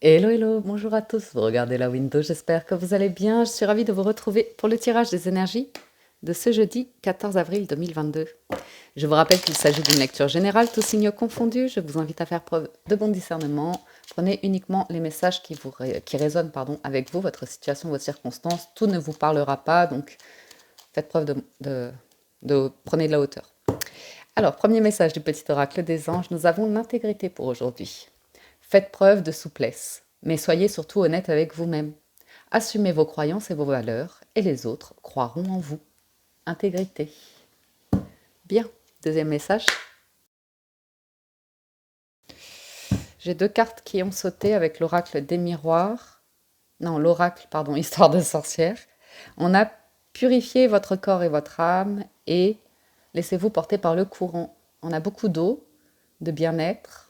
Hello, hello, bonjour à tous. Vous regardez la window, j'espère que vous allez bien. Je suis ravie de vous retrouver pour le tirage des énergies de ce jeudi 14 avril 2022. Je vous rappelle qu'il s'agit d'une lecture générale, tous signes confondus. Je vous invite à faire preuve de bon discernement. Prenez uniquement les messages qui résonnent avec vous, votre situation, vos circonstances. Tout ne vous parlera pas, donc faites preuve prenez de la hauteur. Alors, premier message du petit oracle des anges, nous avons l'intégrité pour aujourd'hui. Faites preuve de souplesse, mais soyez surtout honnête avec vous-même. Assumez vos croyances et vos valeurs, et les autres croiront en vous. Intégrité. Bien. Deuxième message. J'ai deux cartes qui ont sauté avec l'oracle des miroirs. Non, l'oracle, pardon, histoire de sorcière. On a purifié votre corps et votre âme et laissez-vous porter par le courant. On a beaucoup d'eau, de bien-être,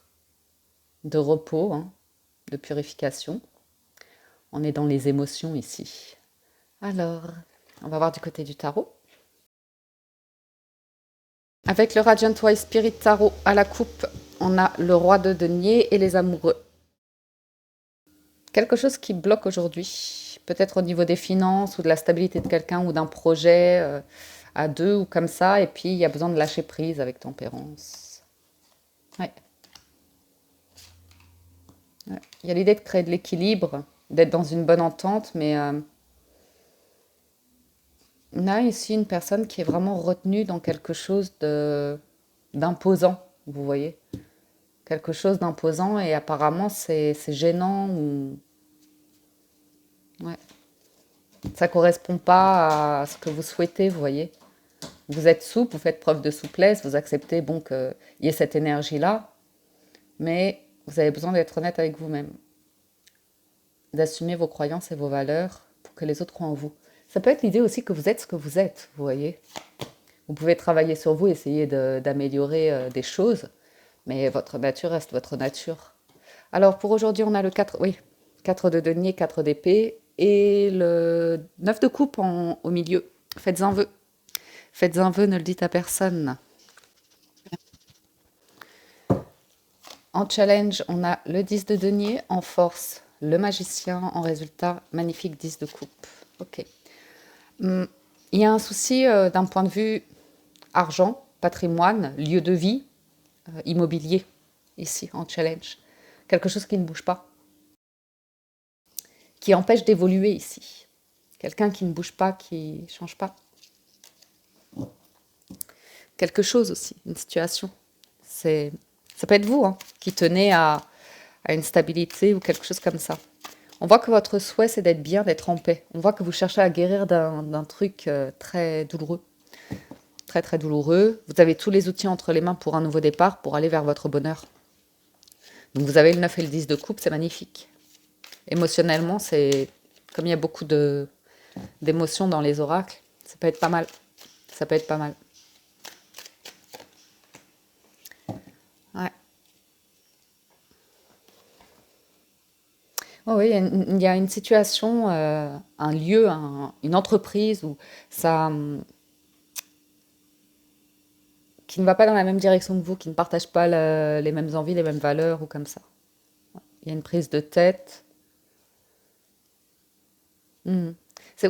de repos, de purification. On est dans les émotions ici. Alors, on va voir du côté du tarot. Avec le Radiant White Spirit Tarot à la coupe, on a le roi de denier et les amoureux. Quelque chose qui bloque aujourd'hui, peut-être au niveau des finances ou de la stabilité de quelqu'un ou d'un projet à deux ou comme ça, et puis il y a besoin de lâcher prise avec tempérance. Ouais. Ouais. Il y a l'idée de créer de l'équilibre, d'être dans une bonne entente, mais on a ici une personne qui est vraiment retenue dans quelque chose d'imposant, vous voyez. Quelque chose d'imposant et apparemment c'est gênant ou ouais. Ça correspond pas à ce que vous souhaitez, vous voyez. Vous êtes souple, vous faites preuve de souplesse, vous acceptez bon qu'il y ait cette énergie-là, mais vous avez besoin d'être honnête avec vous-même, d'assumer vos croyances et vos valeurs pour que les autres croient en vous. Ça peut être l'idée aussi que vous êtes ce que vous êtes, vous voyez. Vous pouvez travailler sur vous, essayer d'améliorer des choses, mais votre nature reste votre nature. Alors pour aujourd'hui, on a le 4, oui, 4 de denier, 4 d'épée et le 9 de coupe au milieu. Faites un vœu. Faites un vœu, ne le dites à personne. En challenge, on a le 10 de denier, en force, le magicien, en résultat, magnifique 10 de coupe. Ok. Il y a un souci d'un point de vue argent, patrimoine, lieu de vie, immobilier, ici, en challenge. Quelque chose qui ne bouge pas, qui empêche d'évoluer ici. Quelqu'un qui ne bouge pas, qui ne change pas. Quelque chose aussi, une situation. Ça peut être vous qui tenez à une stabilité ou quelque chose comme ça. On voit que votre souhait, c'est d'être bien, d'être en paix. On voit que vous cherchez à guérir d'un truc très douloureux. Très, très douloureux. Vous avez tous les outils entre les mains pour un nouveau départ, pour aller vers votre bonheur. Donc vous avez le 9 et le 10 de coupe, c'est magnifique. Émotionnellement, c'est comme il y a beaucoup d'émotions dans les oracles, ça peut être pas mal. Ça peut être pas mal. Ouais. Oh oui, il y a une situation, un lieu, une entreprise où ça, qui ne va pas dans la même direction que vous, qui ne partage pas les mêmes envies, les mêmes valeurs ou comme ça. Il y a une prise de tête. Mhm.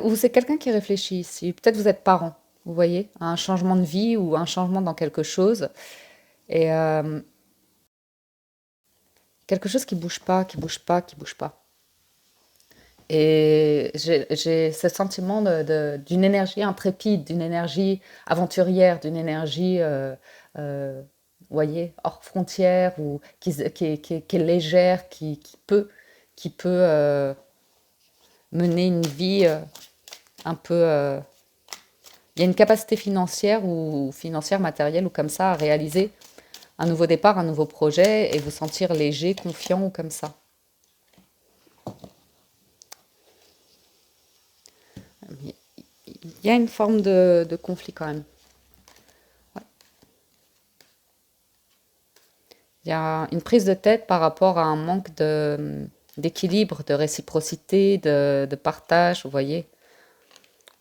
Ou c'est quelqu'un qui réfléchit ici. Peut-être vous êtes parent, vous voyez, à un changement de vie ou un changement dans quelque chose. Et quelque chose qui bouge pas, qui bouge pas, qui bouge pas. Et j'ai ce sentiment d'une énergie intrépide, d'une énergie aventurière, d'une énergie, vous voyez, hors frontière, ou qui est légère, qui peut mener une vie un peu... il y a une capacité financière ou financière, matérielle ou comme ça à réaliser un nouveau départ, un nouveau projet et vous sentir léger, confiant ou comme ça. Il y a une forme de conflit quand même. Ouais. Il y a une prise de tête par rapport à un manque d'équilibre, de réciprocité, de partage, vous voyez.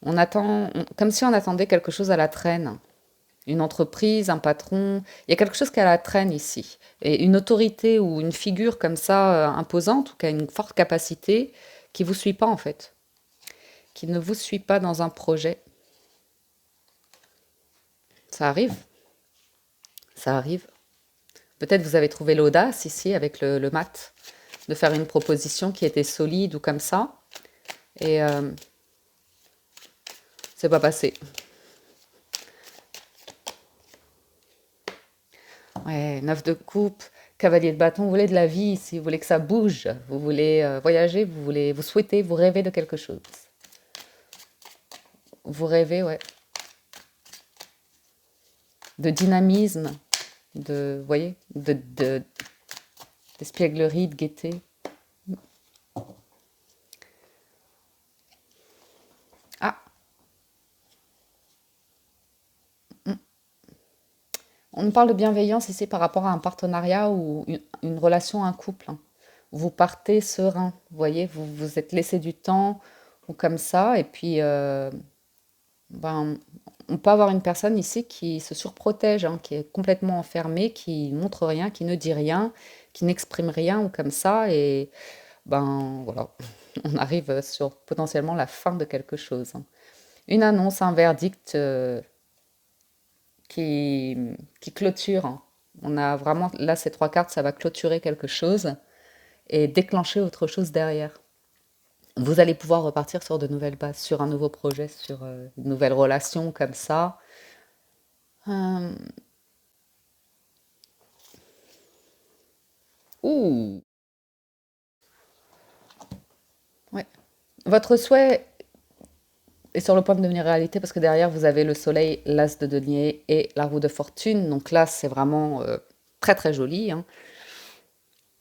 Comme si on attendait quelque chose à la traîne. Une entreprise, un patron. Il y a quelque chose qui a la traîne ici. Et une autorité ou une figure comme ça, imposante, ou qui a une forte capacité, qui vous suit pas en fait. Qui ne vous suit pas dans un projet. Ça arrive, ça arrive. Peut-être vous avez trouvé l'audace ici avec le mat, de faire une proposition qui était solide ou comme ça. Et c'est pas passé. Ouais, 9 de coupe, cavalier de bâton, vous voulez de la vie ici, vous voulez que ça bouge, vous voulez voyager, vous souhaitez, vous rêvez de quelque chose. Vous rêvez, ouais, de dynamisme, vous voyez, d'espièglerie, de gaieté. Ah, on parle de bienveillance ici par rapport à un partenariat ou une relation, un couple, hein. Vous partez serein, vous voyez, vous vous êtes laissé du temps ou comme ça, et puis ben, on peut avoir une personne ici qui se surprotège, hein, qui est complètement enfermée, qui montre rien, qui ne dit rien, qui n'exprime rien ou comme ça, et ben voilà, on arrive sur potentiellement la fin de quelque chose, hein. Une annonce, un verdict qui, qui clôture, hein. On a vraiment, là, ces trois cartes, ça va clôturer quelque chose et déclencher autre chose derrière. Vous allez pouvoir repartir sur de nouvelles bases, sur un nouveau projet, sur une nouvelle relation comme ça. Euh, ouh, ouais. Votre souhait est sur le point de devenir réalité parce que derrière, vous avez le soleil, l'as de denier et la roue de fortune. Donc là, c'est vraiment très très joli, hein.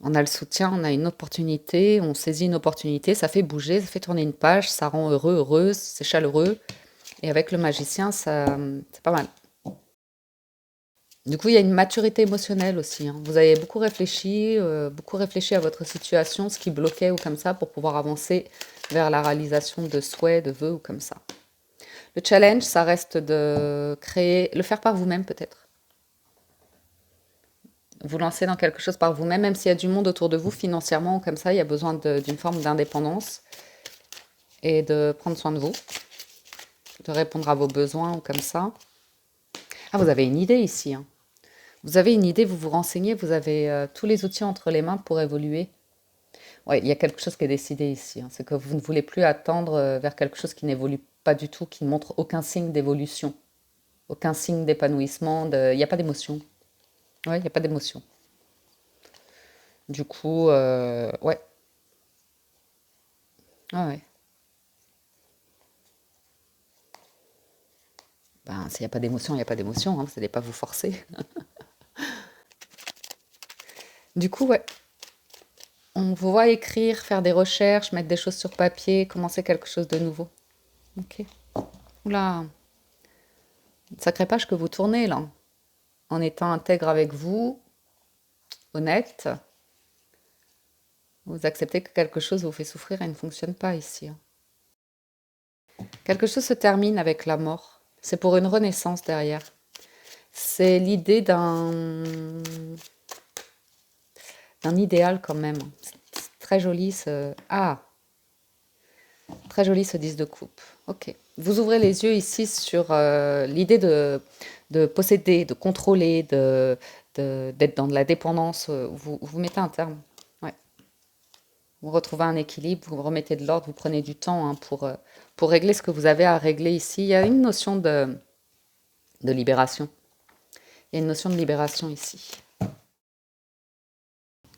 On a le soutien, on a une opportunité, on saisit une opportunité, ça fait bouger, ça fait tourner une page, ça rend heureux, heureuse, c'est chaleureux. Et avec le magicien, ça, c'est pas mal. Du coup, il y a une maturité émotionnelle aussi, hein. Vous avez beaucoup réfléchi à votre situation, ce qui bloquait ou comme ça, pour pouvoir avancer vers la réalisation de souhaits, de vœux ou comme ça. Le challenge, ça reste de créer, le faire par vous-même peut-être. Vous lancer dans quelque chose par vous-même, même s'il y a du monde autour de vous financièrement ou comme ça, il y a besoin d'une forme d'indépendance et de prendre soin de vous, de répondre à vos besoins ou comme ça. Ah, vous avez une idée ici, hein. Vous avez une idée, vous vous renseignez, vous avez tous les outils entre les mains pour évoluer. Ouais, il y a quelque chose qui est décidé ici, hein. C'est que vous ne voulez plus attendre vers quelque chose qui n'évolue pas du tout, qui ne montre aucun signe d'évolution, aucun signe d'épanouissement. Il n'y a pas d'émotion. Ouais, il n'y a pas d'émotion. Du coup, ouais. Ah ouais. Ben, s'il n'y a pas d'émotion, il n'y a pas d'émotion, hein. Vous n'allez pas vous forcer. Du coup, ouais. On vous voit écrire, faire des recherches, mettre des choses sur papier, commencer quelque chose de nouveau. Ok. Oula, sacrée page que vous tournez là, en étant intègre avec vous, honnête. Vous acceptez que quelque chose vous fait souffrir et ne fonctionne pas ici, hein. Quelque chose se termine avec la mort. C'est pour une renaissance derrière. C'est l'idée d'un idéal quand même. C'est très joli ce... Ah, très joli ce 10 de coupe. Ok. Vous ouvrez les yeux ici sur l'idée de posséder, de contrôler, d'être dans de la dépendance. Vous mettez un terme. Ouais. Vous retrouvez un équilibre, vous remettez de l'ordre, vous prenez du temps, hein, pour régler ce que vous avez à régler ici. Il y a une notion de libération. Il y a une notion de libération ici.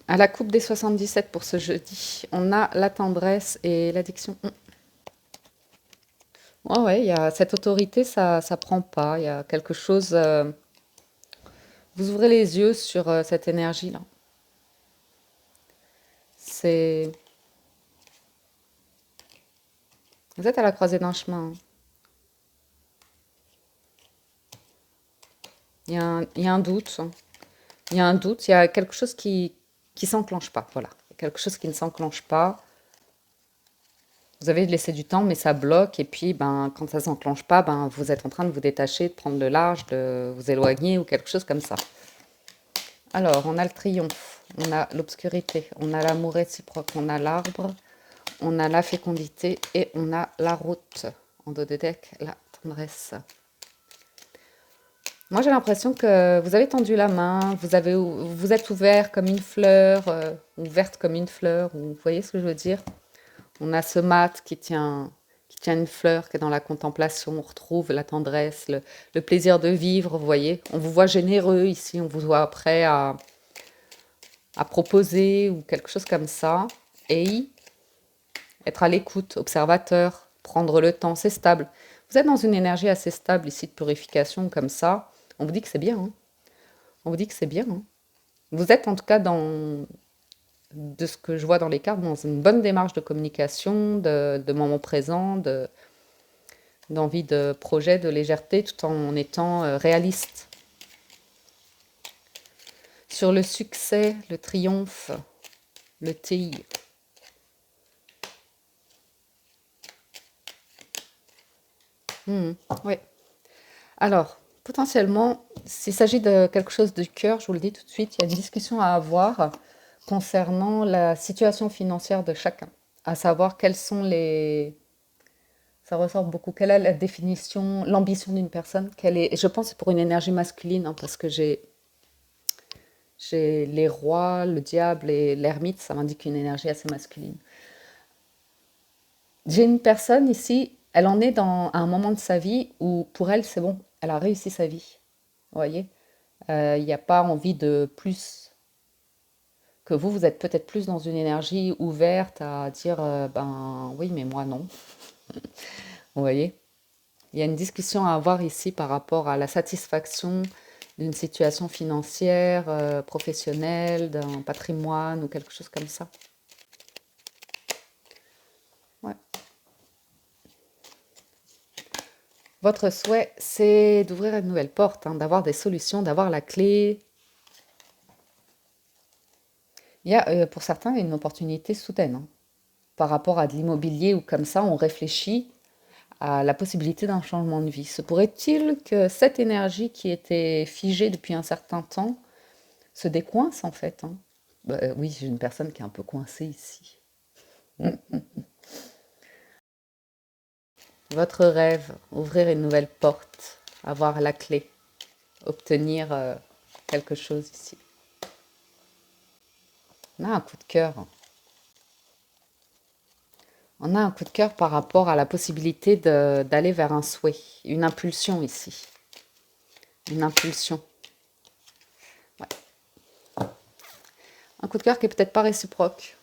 À la coupe des 77 pour ce jeudi, on a la tendresse et l'addiction. Ouais, ouais, il y a cette autorité, ça prend pas. Il y a quelque chose. Vous ouvrez les yeux sur cette énergie-là. C'est. Vous êtes à la croisée d'un chemin, hein. Il y a un doute, hein. Il y a un doute. Il y a quelque chose qui s'enclenche pas. Voilà. Quelque chose qui ne s'enclenche pas. Vous avez laissé du temps, mais ça bloque. Et puis, ben, quand ça ne s'enclenche pas, ben, vous êtes en train de vous détacher, de prendre le large, de vous éloigner ou quelque chose comme ça. Alors, on a le triomphe, on a l'obscurité, on a l'amour réciproque, on a l'arbre, on a la fécondité et on a la route. En dos de deck, la tendresse. Moi, j'ai l'impression que vous avez tendu la main, vous êtes ouvert comme une fleur, ouverte comme une fleur, ou vous voyez ce que je veux dire? On a ce mat qui tient une fleur, qui est dans la contemplation. On retrouve la tendresse, le plaisir de vivre, vous voyez. On vous voit généreux ici, on vous voit prêt à proposer ou quelque chose comme ça. Et être à l'écoute, observateur, prendre le temps, c'est stable. Vous êtes dans une énergie assez stable ici de purification comme ça. On vous dit que c'est bien, hein. On vous dit que c'est bien, hein. Vous êtes en tout cas de ce que je vois dans les cartes, dans une bonne démarche de communication, de moment présent, d'envie de projet, de légèreté, tout en étant réaliste. Sur le succès, le triomphe, le TI. Oui. Alors, potentiellement, s'il s'agit de quelque chose du cœur, je vous le dis tout de suite, il y a une discussion à avoir concernant la situation financière de chacun, à savoir quels sont les... Ça ressort beaucoup. Quelle est la définition, l'ambition d'une personne? Quelle est... Je pense que c'est pour une énergie masculine, hein, parce que j'ai les rois, le diable et l'ermite, ça m'indique une énergie assez masculine. J'ai une personne ici, elle en est dans un moment de sa vie où pour elle, c'est bon, elle a réussi sa vie. Vous voyez? Il n'y a pas envie de plus que vous. Vous êtes peut-être plus dans une énergie ouverte à dire, ben oui, mais moi non. Vous voyez? Il y a une discussion à avoir ici par rapport à la satisfaction d'une situation financière, professionnelle, d'un patrimoine ou quelque chose comme ça. Ouais. Votre souhait, c'est d'ouvrir une nouvelle porte, hein, d'avoir des solutions, d'avoir la clé. Il y a pour certains une opportunité soudaine, hein, par rapport à de l'immobilier ou comme ça, on réfléchit à la possibilité d'un changement de vie. Se pourrait-il que cette énergie qui était figée depuis un certain temps se décoince en fait, hein? Oui, j'ai une personne qui est un peu coincée ici. Votre rêve, ouvrir une nouvelle porte, avoir la clé, obtenir quelque chose ici. On a un coup de cœur. On a un coup de cœur par rapport à la possibilité d'aller vers un souhait, une impulsion ici. Une impulsion. Ouais. Un coup de cœur qui est peut-être pas réciproque.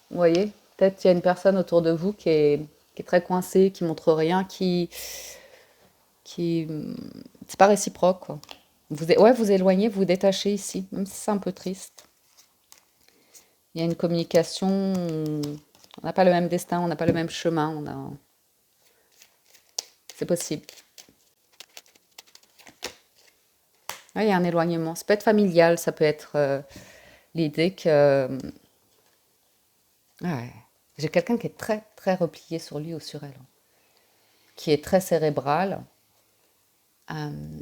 Vous voyez? Peut-être il y a une personne autour de vous qui est très coincée, qui montre rien, qui c'est pas réciproque, quoi. Ouais, vous éloignez, vous vous détachez ici, même si c'est un peu triste. Il y a une communication, on n'a pas le même destin, on n'a pas le même chemin, c'est possible. Ouais, il y a un éloignement. Ça peut être familial, ça peut être l'idée que ouais, j'ai quelqu'un qui est très très replié sur lui ou sur elle, hein, qui est très cérébral, euh,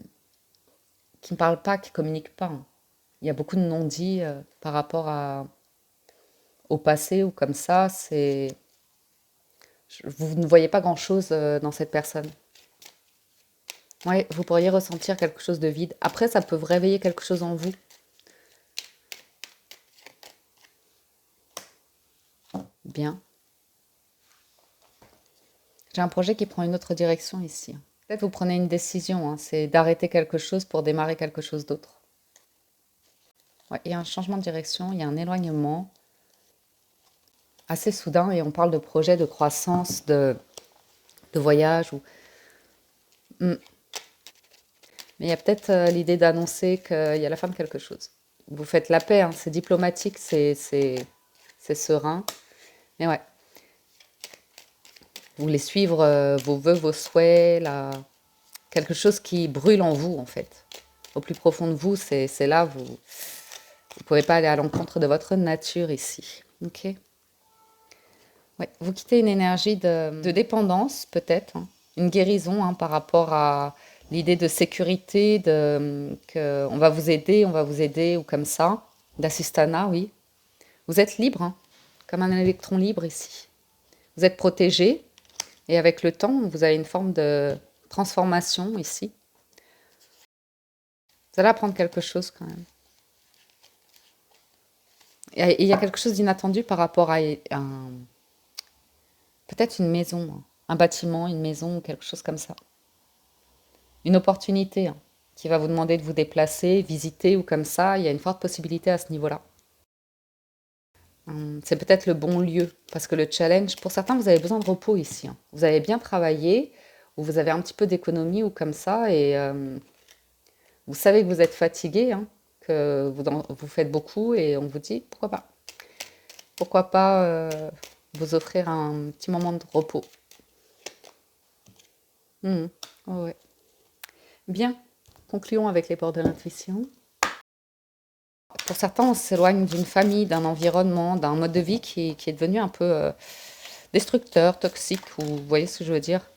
qui ne parle pas, qui ne communique pas, hein. Il y a beaucoup de non-dits par rapport au passé ou comme ça. Vous ne voyez pas grand-chose dans cette personne. Ouais, vous pourriez ressentir quelque chose de vide. Après, ça peut vous réveiller quelque chose en vous. Bien. J'ai un projet qui prend une autre direction ici. Peut-être vous prenez une décision, hein, c'est d'arrêter quelque chose pour démarrer quelque chose d'autre. Ouais, il y a un changement de direction, il y a un éloignement assez soudain et on parle de projet de croissance, de voyage. Hmm. Mais il y a peut-être l'idée d'annoncer qu'il y a la fin de quelque chose. Vous faites la paix, hein, c'est diplomatique, c'est serein. Mais ouais, vous voulez suivre vos vœux, vos souhaits, quelque chose qui brûle en vous en fait. Au plus profond de vous, c'est là, vous ne pouvez pas aller à l'encontre de votre nature ici. Ok. Ouais, vous quittez une énergie de dépendance, peut-être, hein. Une guérison hein, par rapport à l'idée de sécurité, que on va vous aider, ou comme ça. D'assistanat, oui. Vous êtes libre, hein, comme un électron libre ici. Vous êtes protégé, et avec le temps, vous avez une forme de transformation ici. Vous allez apprendre quelque chose quand même. Et il y a quelque chose d'inattendu par rapport à peut-être une maison, hein, un bâtiment, une maison, quelque chose comme ça. Une opportunité hein, qui va vous demander de vous déplacer, visiter ou comme ça. Il y a une forte possibilité à ce niveau-là. C'est peut-être le bon lieu parce que le challenge, pour certains, vous avez besoin de repos ici, hein. Vous avez bien travaillé ou vous avez un petit peu d'économie ou comme ça et vous savez que vous êtes fatigué, hein, que vous faites beaucoup et on vous dit pourquoi pas. Pourquoi pas vous offrir un petit moment de repos. Mhm. Oh ouais. Bien, concluons avec les portes de l'intuition. Pour certains, on s'éloigne d'une famille, d'un environnement, d'un mode de vie qui est devenu un peu destructeur, toxique, ou vous voyez ce que je veux dire.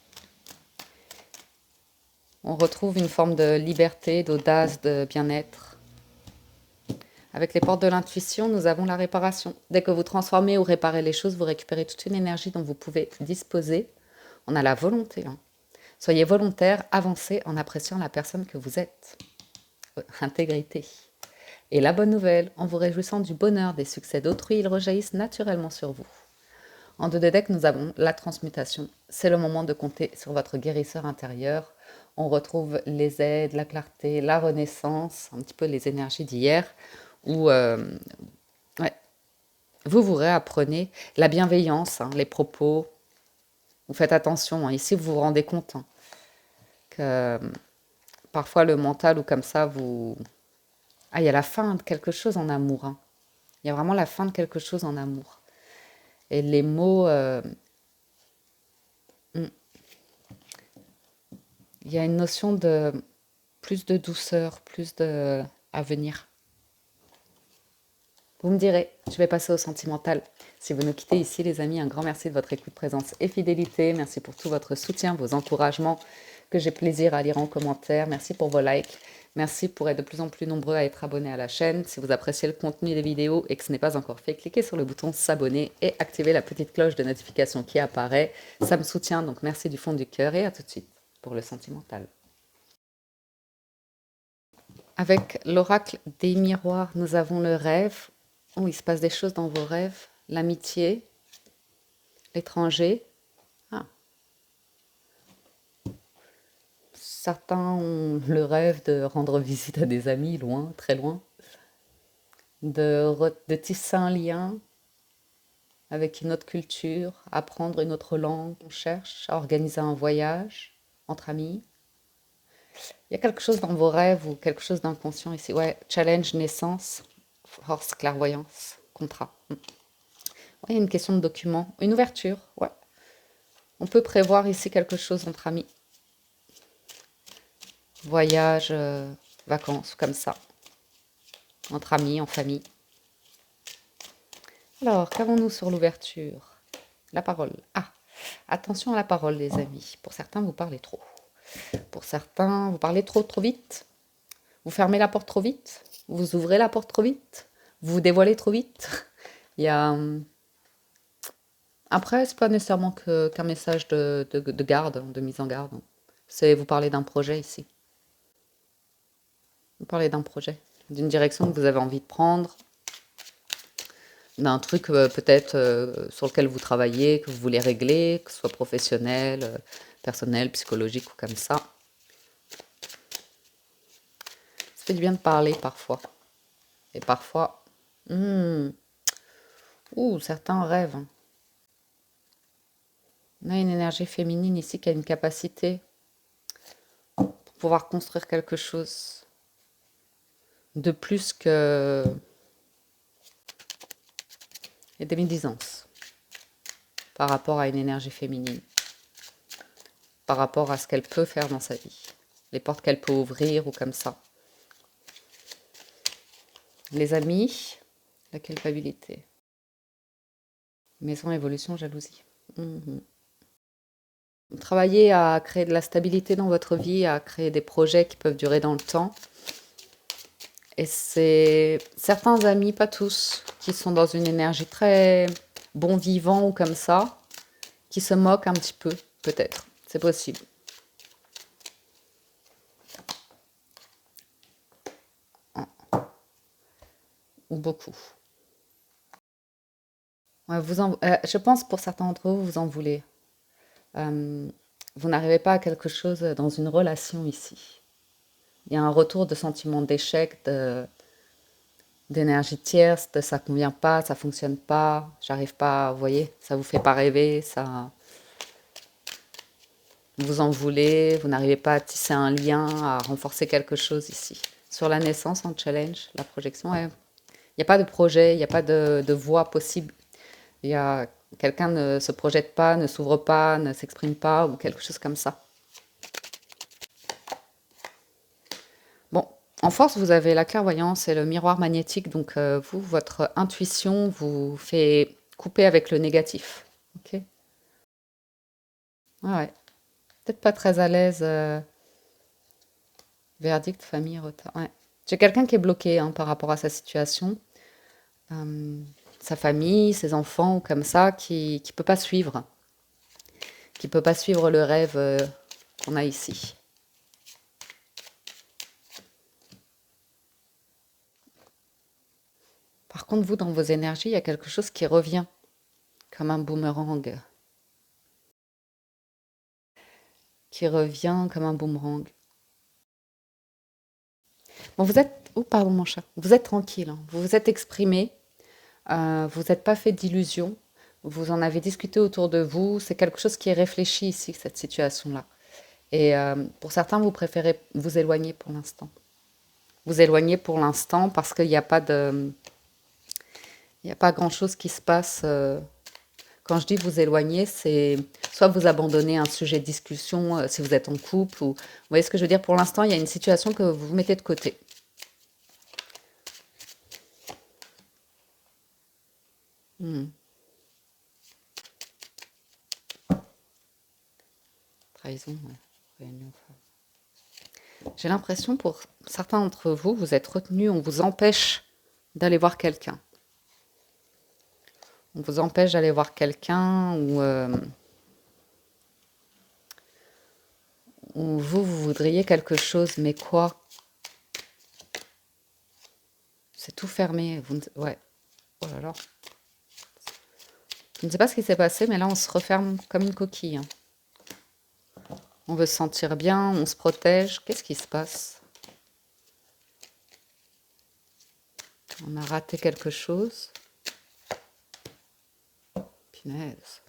On retrouve une forme de liberté, d'audace, de bien-être. Avec les portes de l'intuition, nous avons la réparation. Dès que vous transformez ou réparez les choses, vous récupérez toute une énergie dont vous pouvez disposer. On a la volonté, hein. Soyez volontaire, avancez en appréciant la personne que vous êtes. Intégrité. Et la bonne nouvelle, en vous réjouissant du bonheur des succès d'autrui, ils rejaillissent naturellement sur vous. En 2 de deck, nous avons la transmutation. C'est le moment de compter sur votre guérisseur intérieur. On retrouve les aides, la clarté, la renaissance, un petit peu les énergies d'hier, où ouais, vous réapprenez la bienveillance, hein, les propos. Vous faites attention, hein. Ici, vous vous rendez compte hein, que parfois le mental ou comme ça, vous... Ah, il y a la fin de quelque chose en amour, hein. Il y a vraiment la fin de quelque chose en amour. Et les mots... il y a une notion de plus de douceur, plus de à venir. Vous me direz, je vais passer au sentimental. Si vous nous quittez ici, les amis, un grand merci de votre écoute, présence et fidélité. Merci pour tout votre soutien, vos encouragements, que j'ai plaisir à lire en commentaire. Merci pour vos likes. Merci pour être de plus en plus nombreux à être abonnés à la chaîne. Si vous appréciez le contenu des vidéos et que ce n'est pas encore fait, cliquez sur le bouton s'abonner et activez la petite cloche de notification qui apparaît. Ça me soutient, donc merci du fond du cœur et à tout de suite pour le sentimental. Avec l'oracle des miroirs, nous avons le rêve. Oh, il se passe des choses dans vos rêves. L'amitié, l'étranger. Ah. Certains ont le rêve de rendre visite à des amis loin, très loin. De tisser un lien avec une autre culture, apprendre une autre langue. On cherche à organiser un voyage entre amis. Il y a quelque chose dans vos rêves ou quelque chose d'inconscient ici. Ouais, challenge, naissance, force, clairvoyance, contrat. Ouais, il y a une question de document, une ouverture, ouais. On peut prévoir ici quelque chose entre amis. Voyage, vacances, comme ça. Entre amis, en famille. Alors, qu'avons-nous sur l'ouverture? La parole. Ah, attention à la parole, les amis. Pour certains, vous parlez trop. Pour certains, vous parlez trop vite. Vous fermez la porte trop vite. Vous ouvrez la porte trop vite. Vous vous dévoilez trop vite. Il y a... Après, c'est pas nécessairement qu'un message de garde, de mise en garde. C'est vous parlez d'un projet ici. Vous parlez d'un projet, d'une direction que vous avez envie de prendre, d'un truc peut-être sur lequel vous travaillez, que vous voulez régler, que ce soit professionnel, personnel, psychologique ou comme ça. Ça fait du bien de parler parfois. Et parfois, certains rêvent. On a une énergie féminine ici qui a une capacité pour pouvoir construire quelque chose de plus que... Il y a des médisances par rapport à une énergie féminine, par rapport à ce qu'elle peut faire dans sa vie, les portes qu'elle peut ouvrir ou comme ça. Les amis, la culpabilité. Maison, évolution, jalousie. Mhm. Travaillez à créer de la stabilité dans votre vie, à créer des projets qui peuvent durer dans le temps. Et c'est certains amis, pas tous, qui sont dans une énergie très bon vivant ou comme ça, qui se moquent un petit peu, peut-être. C'est possible. Ou beaucoup. Ouais, je pense pour certains d'entre vous, vous en voulez. Euh, vous n'arrivez pas à quelque chose dans une relation ici. Il y a un retour de sentiment d'échec, d'énergie tierce, de ça convient pas, ça fonctionne pas, j'arrive pas, vous voyez, ça vous fait pas rêver, ça vous en voulez, vous n'arrivez pas à tisser un lien, à renforcer quelque chose ici. Sur la naissance en challenge, la projection, il n'y a pas de projet, il n'y a pas de voie possible. Il y a quelqu'un ne se projette pas, ne s'ouvre pas, ne s'exprime pas ou quelque chose comme ça. Bon, en force, vous avez la clairvoyance et le miroir magnétique, donc vous, votre intuition vous fait couper avec le négatif. Ok. Ah ouais. Peut-être pas très à l'aise. Verdict, famille, retard. Ouais. J'ai quelqu'un qui est bloqué hein, par rapport à sa situation, euh, sa famille, ses enfants, ou comme ça, qui peut pas suivre, qui peut pas suivre le rêve qu'on a ici. Par contre, vous, dans vos énergies, il y a quelque chose qui revient comme un boomerang, qui revient comme un boomerang. Bon, vous êtes... Oh, pardon, mon chat. Vous êtes tranquille, hein. Vous vous êtes exprimé, vous n'êtes pas fait d'illusions, vous en avez discuté autour de vous, c'est quelque chose qui est réfléchi ici, cette situation-là. Et pour certains, vous préférez vous éloigner pour l'instant. Vous éloigner pour l'instant parce qu'il n'y a pas de... Il n'y a pas grand-chose qui se passe. Quand je dis vous éloigner, c'est soit vous abandonnez un sujet de discussion si vous êtes en couple, ou vous voyez ce que je veux dire. Pour l'instant, il y a une situation que vous mettez de côté. Hmm. Trahison, ouais. Réunion. J'ai l'impression pour certains d'entre vous, vous êtes retenus, on vous empêche d'aller voir quelqu'un. On vous empêche d'aller voir quelqu'un ou vous voudriez quelque chose, mais quoi? C'est tout fermé. Ouais. Oh là là. Je ne sais pas ce qui s'est passé, mais là, on se referme comme une coquille, hein. On veut se sentir bien, on se protège. Qu'est-ce qui se passe? On a raté quelque chose. Punaise.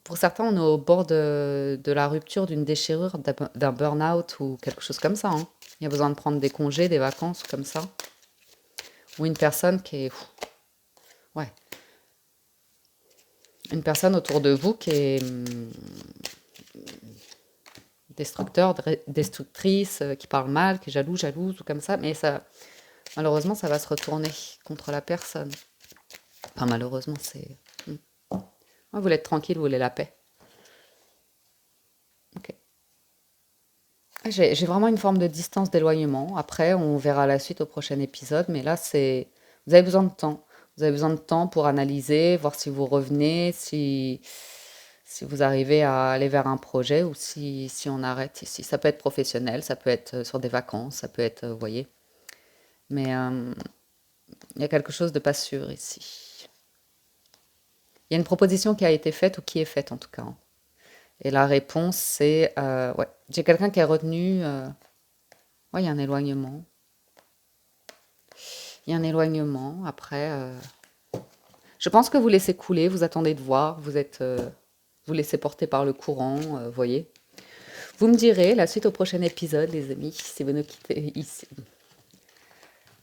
Pour certains, on est au bord de la rupture, d'une déchirure, d'un burn-out ou quelque chose comme ça, hein. Il y a besoin de prendre des congés, des vacances, comme ça. Ou une personne qui est... Ouais. Une personne autour de vous qui est destructeur, destructrice, qui parle mal, qui est jalouse ou comme ça. Mais ça, malheureusement, ça va se retourner contre la personne. Enfin, malheureusement, c'est... Ouais, vous voulez être tranquille, vous voulez la paix. Ok. J'ai vraiment une forme de distance, d'éloignement. Après, on verra la suite au prochain épisode. Mais là, c'est... Vous avez besoin de temps. Vous avez besoin de temps pour analyser, voir si vous revenez, si vous arrivez à aller vers un projet ou si on arrête ici. Ça peut être professionnel, ça peut être sur des vacances, ça peut être, vous voyez. Mais il y a quelque chose de pas sûr ici. Il y a une proposition qui a été faite ou qui est faite en tout cas, hein. Et la réponse, c'est... ouais, j'ai quelqu'un qui est retenu... ouais, il y a un éloignement. Il y a un éloignement. Après, je pense que vous laissez couler, vous attendez de voir, vous laissez porter par le courant, vous voyez. Vous me direz la suite au prochain épisode, les amis, si vous nous quittez ici.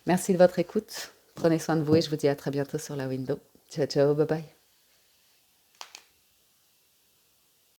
Merci de votre écoute. Prenez soin de vous et je vous dis à très bientôt sur la window. Ciao, ciao, bye bye.